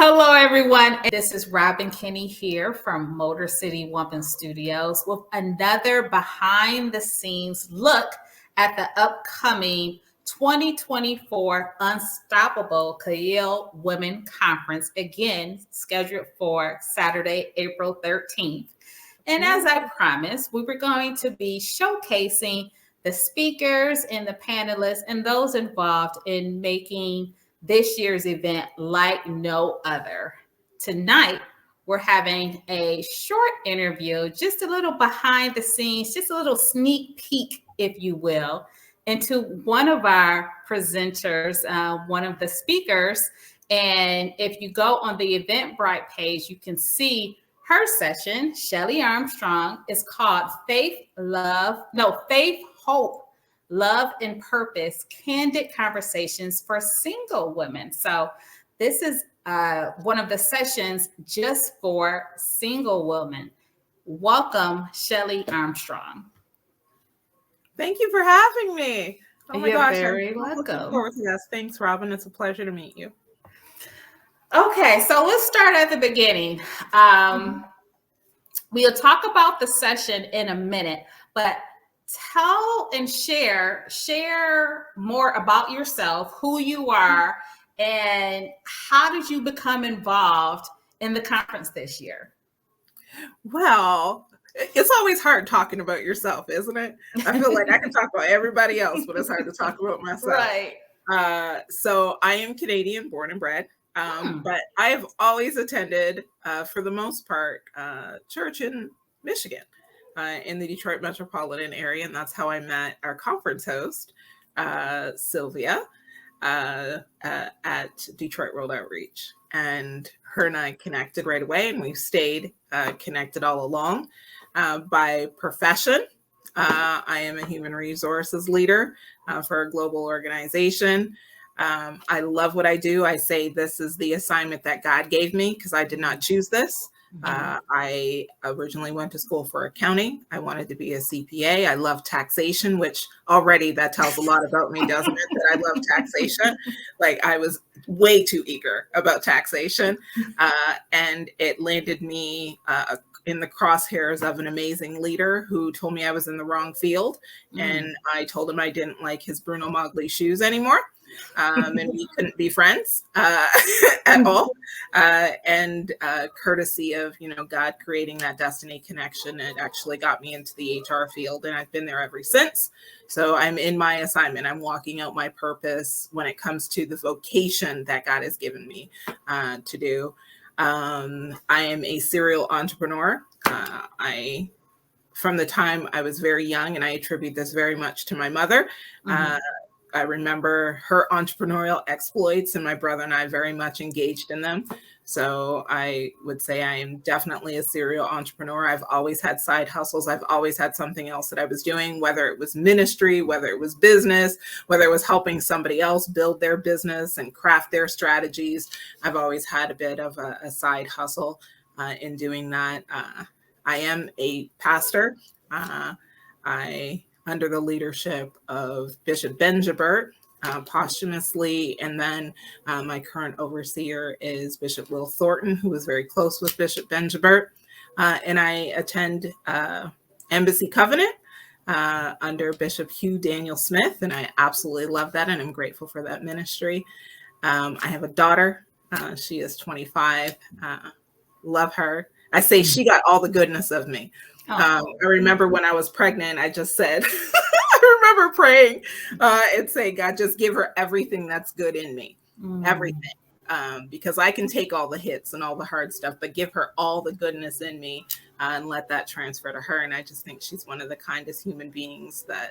Hello, everyone. This is Robin Kinney here from Motor City Woman Studios with another behind the scenes look at the upcoming 2024 Unstoppable Chayil Women Conference, again scheduled for Saturday, April 13th. And as I promised, we were going to be showcasing the speakers and the panelists and those involved in making this year's event like no other. Tonight, we're having a short interview, just a little behind the scenes, just a little sneak peek, if you will, into one of our presenters, one of the speakers. And if you go on the Eventbrite page, you can see her session. Shelley Armstrong is called Faith, Hope, Love and Purpose, Candid Conversations for Single Women. So this is one of the sessions just for single women. Welcome, Shelley Armstrong. Thank you for having me. Oh my gosh, very welcome. Yes, thanks, Robin. It's a pleasure to meet you. Okay, so let's start at the beginning. We'll talk about the session in a minute, but tell and share more about yourself, who you are, and how did you become involved in the conference this year? Well, it's always hard talking about yourself, isn't it? I feel like I can talk about everybody else, but it's hard to talk about myself. Right. So I am Canadian, born and bred, but I have always attended, for the most part, church in Michigan. In the Detroit metropolitan area, and that's how I met our conference host, Sylvia, at Detroit World Outreach. And her and I connected right away, and we've stayed connected all along. By profession, I am a human resources leader for a global organization. I love what I do. I say this is the assignment that God gave me because I did not choose this. I originally went to school for accounting. I wanted to be a CPA. I love taxation, which already that tells a lot about me, doesn't it? That I love taxation. Like I was way too eager about taxation. And it landed me in the crosshairs of an amazing leader who told me I was in the wrong field. And I told him I didn't like his Bruno Magli shoes anymore. And we couldn't be friends at all. And courtesy of, God creating that destiny connection, it actually got me into the HR field, and I've been there ever since. So I'm in my assignment. I'm walking out my purpose when it comes to the vocation that God has given me to do. I am a serial entrepreneur. From the time I was very young, and I attribute this very much to my mother. I remember her entrepreneurial exploits, and my brother and I very much engaged in them. So I would say I am definitely a serial entrepreneur. I've always had side hustles. I've always had something else that I was doing, whether it was ministry, whether it was business, whether it was helping somebody else build their business and craft their strategies. I've always had a bit of a side hustle in doing that. I am a pastor. Under the leadership of Bishop Benjabert, posthumously. And then my current overseer is Bishop Will Thornton, who is very close with Bishop Benjabert. And I attend Embassy Covenant under Bishop Hugh Daniel Smith. And I absolutely love that. And I'm grateful for that ministry. I have a daughter. She is 25. Love her. I say she got all the goodness of me. I remember when I was pregnant, I just said, I remember praying and saying, God, just give her everything that's good in me, everything, because I can take all the hits and all the hard stuff, but give her all the goodness in me and let that transfer to her. And I just think she's one of the kindest human beings that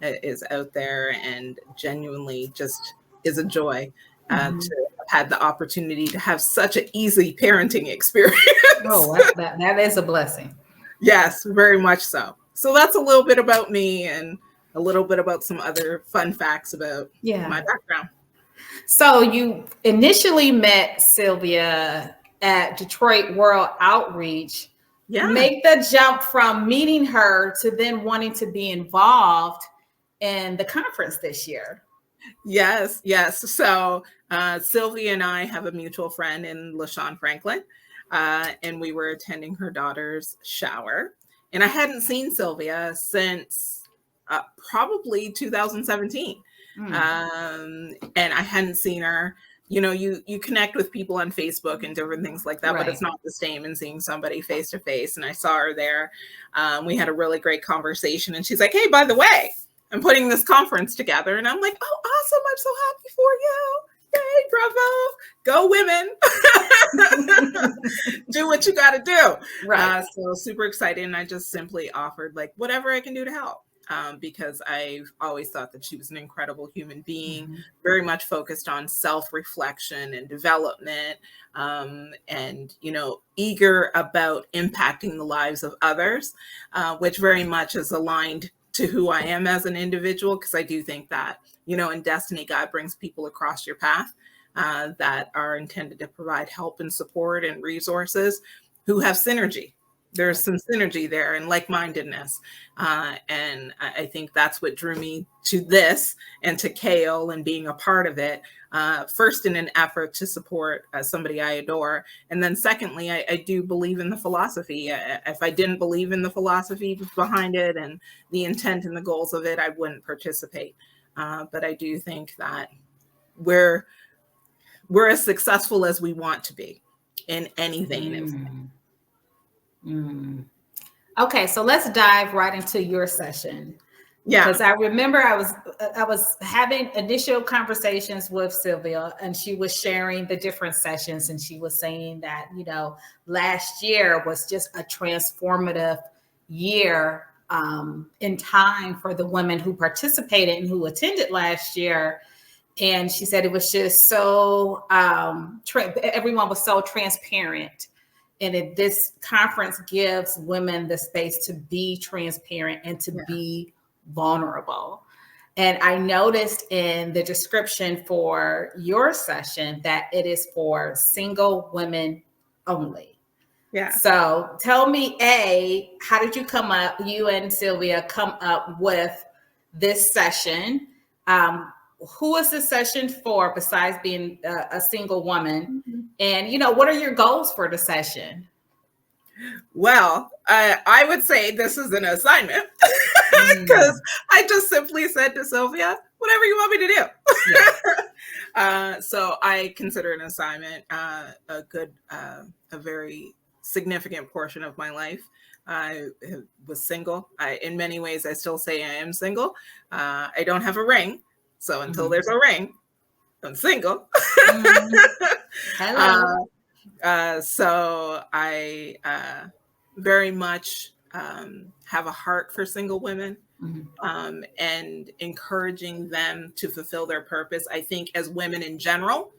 is out there, and genuinely just is a joy to have had the opportunity to have such an easy parenting experience. That is a blessing. Yes, very much so. So that's a little bit about me and a little bit about some other fun facts about my background. So you initially met Sylvia at Detroit World Outreach. Make the jump from meeting her to then wanting to be involved in the conference this year. Yes, yes. So Sylvia and I have a mutual friend in LaShawn Franklin, and we were attending her daughter's shower. And I hadn't seen Sylvia since probably 2017. And I hadn't seen her. You know, you connect with people on Facebook and different things like that, but it's Right. not the same in seeing somebody face to face. And I saw her there. We had a really great conversation, and she's like, "Hey, by the way, I'm putting this conference together." And I'm like, "Oh, awesome. I'm so happy for you. Yay, bravo. Go women. Do what you got to do." Right. So super excited. And I just simply offered like whatever I can do to help. Because I've always thought that she was an incredible human being, Mhm. very much focused on self-reflection and development, and, you know, eager about impacting the lives of others, which very much is aligned to who I am as an individual, because I do think that, you know, in destiny, God brings people across your path that are intended to provide help and support and resources who have synergy. There's some synergy there and like-mindedness. And I think that's what drew me to this and to Kale and being a part of it. First, in an effort to support somebody I adore. And then secondly, I do believe in the philosophy. If I didn't believe in the philosophy behind it and the intent and the goals of it, I wouldn't participate. But I do think that we're as successful as we want to be in any vein of. Okay, so let's dive right into your session. Because Yeah. I remember I was having initial conversations with Sylvia, and she was sharing the different sessions, and she was saying that, you know, last year was just a transformative year in time for the women who participated and who attended last year. And she said it was just so everyone was so transparent, and this conference gives women the space to be transparent and to be vulnerable. And I noticed in the description for your session that it is for single women only. Yeah. So tell me, how did you and Sylvia come up with this session? Who is this session for besides being a single woman? And, you know, what are your goals for the session? Well, I would say this is an assignment because I just simply said to Sylvia, whatever you want me to do. Yeah. So I consider an assignment a very significant portion of my life. I was single. In many ways, I still say I am single. I don't have a ring. So until there's a ring, I'm single. Hello. So I very much have a heart for single women, and encouraging them to fulfill their purpose. I think as women in general,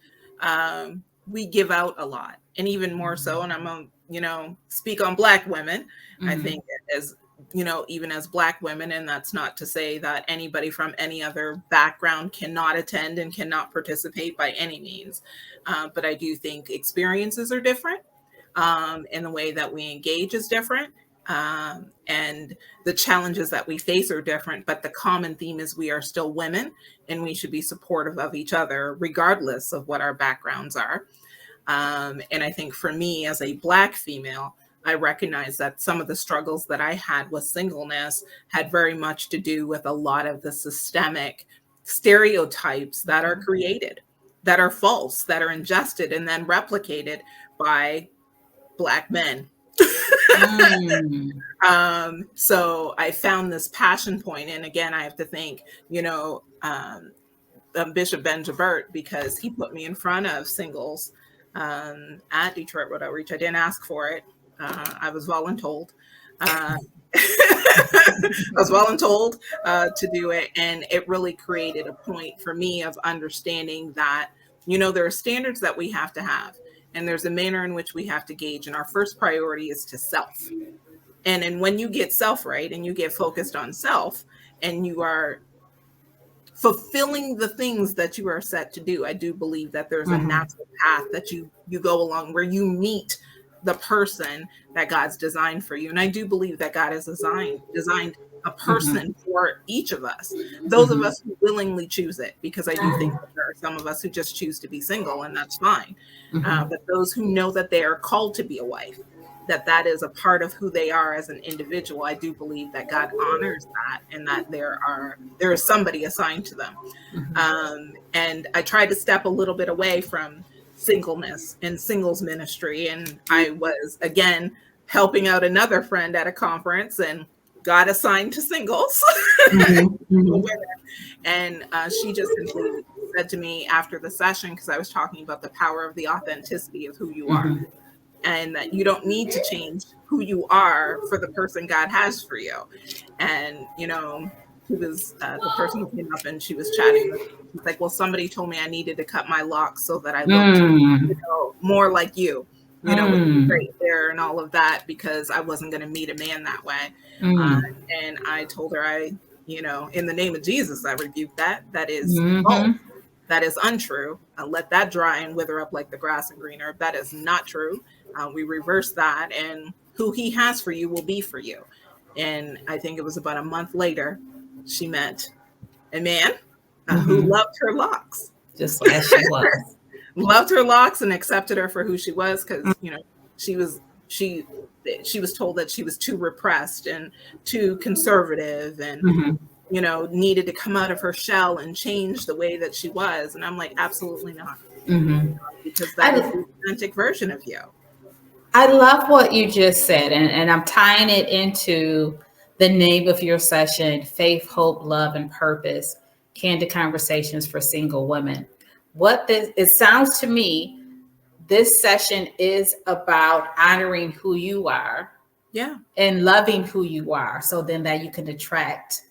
we give out a lot, and even more so, and I'm going to, speak on Black women. I think as, even as Black women, and that's not to say that anybody from any other background cannot attend and cannot participate by any means. But I do think experiences are different, and the way that we engage is different. And the challenges that we face are different, but the common theme is we are still women, and we should be supportive of each other regardless of what our backgrounds are. And I think for me as a Black female, I recognize that some of the struggles that I had with singleness had very much to do with a lot of the systemic stereotypes that are created, that are false, that are ingested and then replicated by Black men. So I found this passion point. And again, I have to thank, Bishop Ben Jabert, because he put me in front of singles at Detroit Road Outreach. I didn't ask for it. I was voluntold. I was voluntold to do it. And it really created a point for me of understanding that, there are standards that we have to have. And there's a manner in which we have to gauge. And our first priority is to self. And when you get self right and you get focused on self and you are fulfilling the things that you are set to do, I do believe that there's a natural path that you go along where you meet the person that God's designed for you. And I do believe that God has designed a person for each of us. Those of us who willingly choose it, because I do think that there are some of us who just choose to be single, and that's fine. But those who know that they are called to be a wife, that is a part of who they are as an individual, I do believe that God honors that, and that there is somebody assigned to them. And I tried to step a little bit away from singleness and singles ministry, and I was again helping out another friend at a conference and got assigned to singles. And she just simply said to me after the session, because I was talking about the power of the authenticity of who you are, and that you don't need to change who you are for the person God has for you. And, you know, she was the person who came up and she was chatting with me. She's like, well, somebody told me I needed to cut my locks so that I looked you know, more like you, you know, with the straight hair and all of that, because I wasn't going to meet a man that way. And I told her, you know, in the name of Jesus, I rebuked that. That is false. That is untrue. Let that dry and wither up like the grass and green herb. That is not true. We reverse that, and who he has for you will be for you. And I think it was about a month later, she met a man who loved her locks. Just as she was. Loved her locks and accepted her for who she was, because, you know, she was told that she was too repressed and too conservative and, you know, needed to come out of her shell and change the way that she was. And I'm like, absolutely not. Because that is the authentic version of you. I love what you just said, and I'm tying it into the name of your session, Faith, Hope, Love, and Purpose, Candid Conversations for Single Women. It sounds to me, this session is about honoring who you are, and loving who you are, so then that you can attract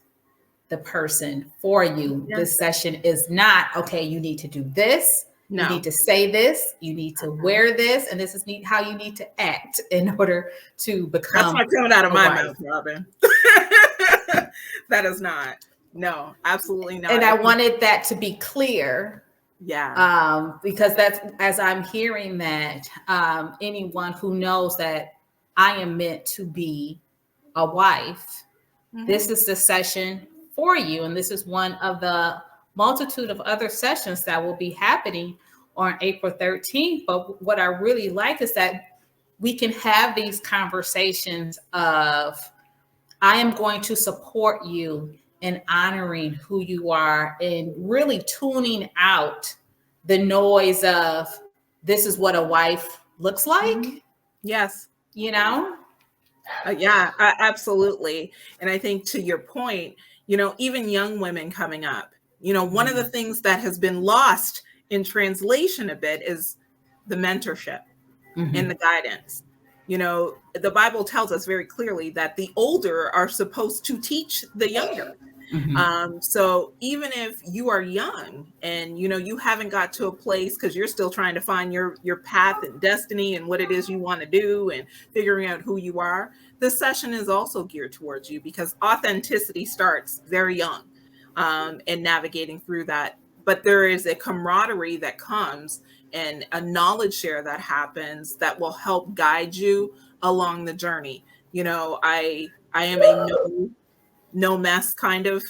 the person for you. This session is not, okay, you need to do this. You need to say this, you need to wear this, and this is how you need to act in order to become. That's not coming out of my mouth, Robin. That is not. No, absolutely not. And I wanted that to be clear. Because that's, as I'm hearing that, anyone who knows that I am meant to be a wife, this is the session for you. And this is one of the multitude of other sessions that will be happening on April 13th. But what I really like is that we can have these conversations of, I am going to support you in honoring who you are and really tuning out the noise of, this is what a wife looks like. Yes. You know? Absolutely. And I think, to your point, you know, even young women coming up, you know, one of the things that has been lost in translation a bit is the mentorship and the guidance. You know, the Bible tells us very clearly that the older are supposed to teach the younger. So even if you are young and, you know, you haven't got to a place because you're still trying to find your path and destiny and what it is you want to do and figuring out who you are, this session is also geared towards you, because authenticity starts very young. And navigating through that. But there is a camaraderie that comes and a knowledge share that happens that will help guide you along the journey. You know, I am a no mess kind of.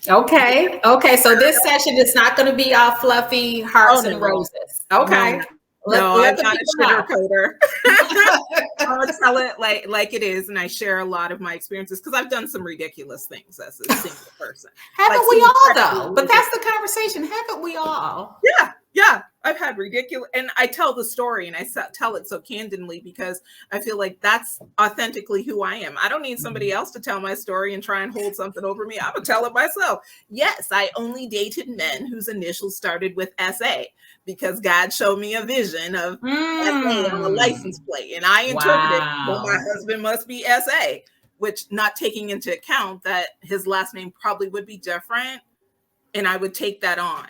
Okay. So this session is not going to be all fluffy hearts and roses. Okay. No, I'm not a sugarcoater. I'll tell it like it is, and I share a lot of my experiences, because I've done some ridiculous things as a single person. Haven't we all, though? But that's the conversation. Haven't we all? Yeah. I've had ridiculous, and I tell the story, and I tell it so candidly, because I feel like that's authentically who I am. I don't need somebody else to tell my story and try and hold something over me. I'm gonna tell it myself. Yes, I only dated men whose initials started with SA, because God showed me a vision of SA on a license plate, and I interpreted, well, my husband must be SA, which, not taking into account that his last name probably would be different, and I would take that on.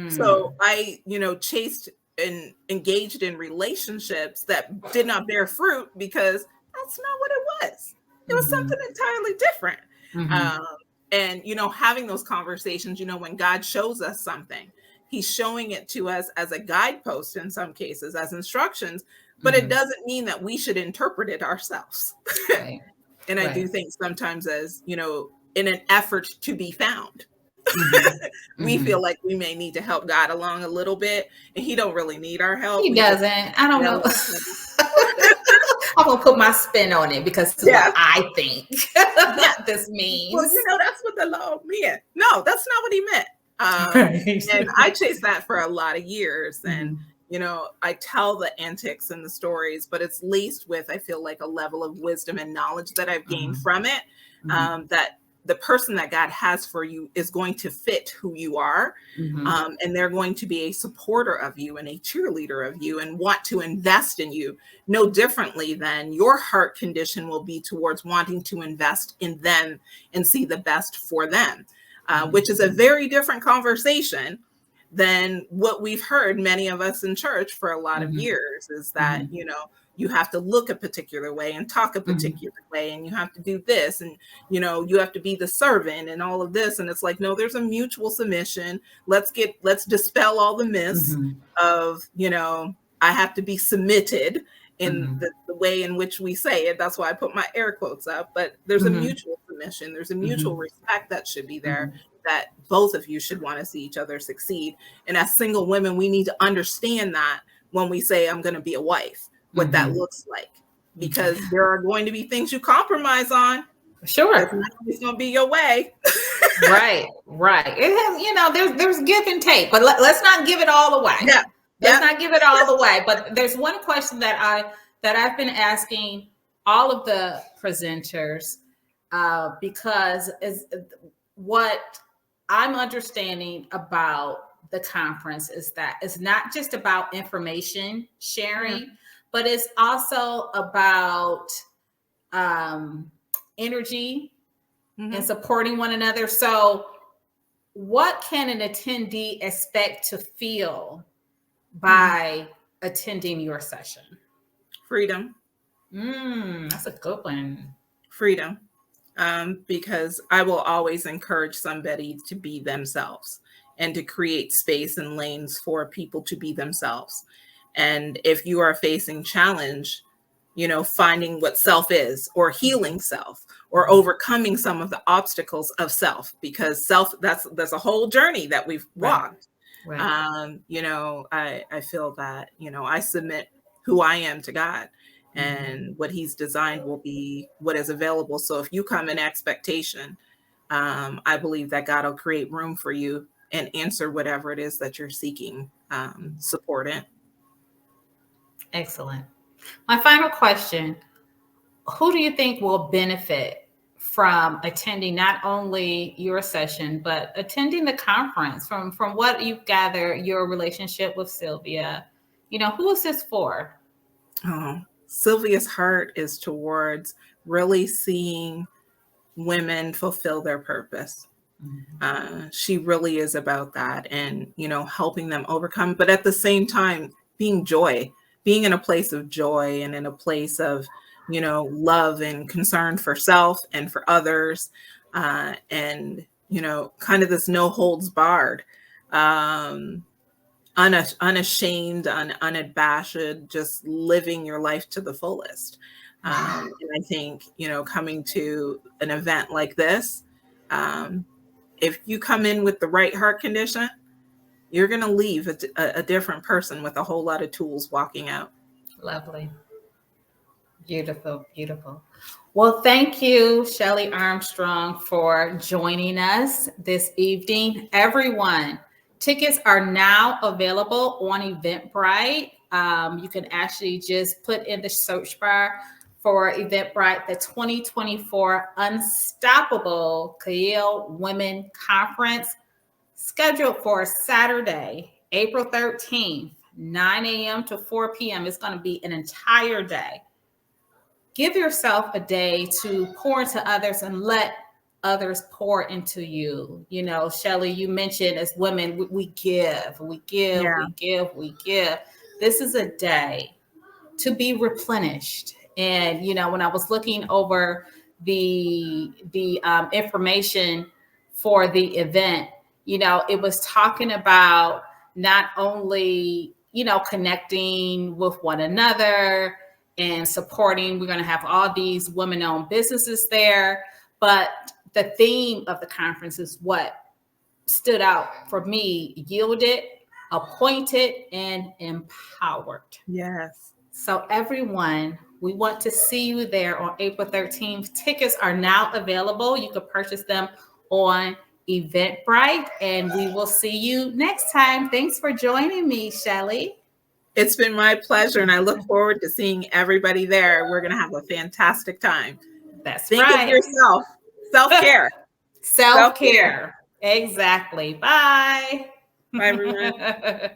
So I, you know, chased and engaged in relationships that did not bear fruit, because that's not what it was. It was something entirely different. And, you know, having those conversations, you know, when God shows us something, he's showing it to us as a guidepost in some cases, as instructions, but it doesn't mean that we should interpret it ourselves. And I do think sometimes as, in an effort to be found, we feel like we may need to help God along a little bit, and he don't really need our help. He doesn't. I don't know. I'm going to put my spin on it because this is what I think this means. Well, that's what the law meant. No, that's not what he meant. And I chased that for a lot of years. And, I tell the antics and the stories, but it's laced with, I feel like, a level of wisdom and knowledge that I've gained from it, that the person that God has for you is going to fit who you are. And they're going to be a supporter of you and a cheerleader of you and want to invest in you no differently than your heart condition will be towards wanting to invest in them and see the best for them, which is a very different conversation than what we've heard many of us in church for a lot of years, is that, you have to look a particular way and talk a particular way, and you have to do this, and, you have to be the servant and all of this. And it's like, no, there's a mutual submission. Let's dispel all the myths of, I have to be submitted in the way in which we say it. That's why I put my air quotes up, but there's a mutual submission. There's a mutual respect that should be there, that both of you should want to see each other succeed. And as single women, we need to understand that when we say, I'm going to be a wife, what that looks like, because there are going to be things you compromise on. Sure. It's going to be your way. Right. There's give and take, but let's not give it all away. Let's not give it all the way. But there's one question that I've been asking all of the presenters, because is what I'm understanding about the conference is that it's not just about information sharing, but it's also about energy and supporting one another. So what can an attendee expect to feel by attending your session? Freedom. That's a good one. Freedom. Because I will always encourage somebody to be themselves and to create space and lanes for people to be themselves. And if you are facing challenge, finding what self is, or healing self, or overcoming some of the obstacles of self, because self, that's a whole journey that we've walked. Right. I feel that, I submit who I am to God, and what he's designed will be what is available. So if you come in expectation, I believe that God will create room for you and answer whatever it is that you're seeking support in. Excellent. My final question, who do you think will benefit from attending not only your session, but attending the conference? From what you've gathered, your relationship with Sylvia, who is this for? Sylvia's heart is towards really seeing women fulfill their purpose. She really is about that, and, helping them overcome, but at the same time, being in a place of joy and in a place of, love and concern for self and for others. And, kind of this no holds barred, unashamed, unabashed, just living your life to the fullest. And I think, coming to an event like this, if you come in with the right heart condition, you're going to leave a different person with a whole lot of tools walking out. Lovely. Beautiful, beautiful. Well, thank you, Shelley Armstrong, for joining us this evening. Everyone, tickets are now available on Eventbrite. You can actually just put in the search bar for Eventbrite, the 2024 Unstoppable Chayil Women Conference, scheduled for Saturday, April 13th, 9 a.m. to 4 p.m. It's going to be an entire day. Give yourself a day to pour into others and let others pour into you. Shelley, you mentioned as women, we give. This is a day to be replenished. And, when I was looking over the information for the event, it was talking about not only, connecting with one another and supporting. We're going to have all these women-owned businesses there. But the theme of the conference is what stood out for me: yielded, appointed, and empowered. Yes. So everyone, we want to see you there on April 13th. Tickets are now available. You can purchase them on Eventbrite, and we will see you next time. Thanks for joining me, Shelley. It's been my pleasure, and I look forward to seeing everybody there. We're going to have a fantastic time. That's Think right. of yourself. Self-care. Self-care. Exactly. Bye. Bye, everyone.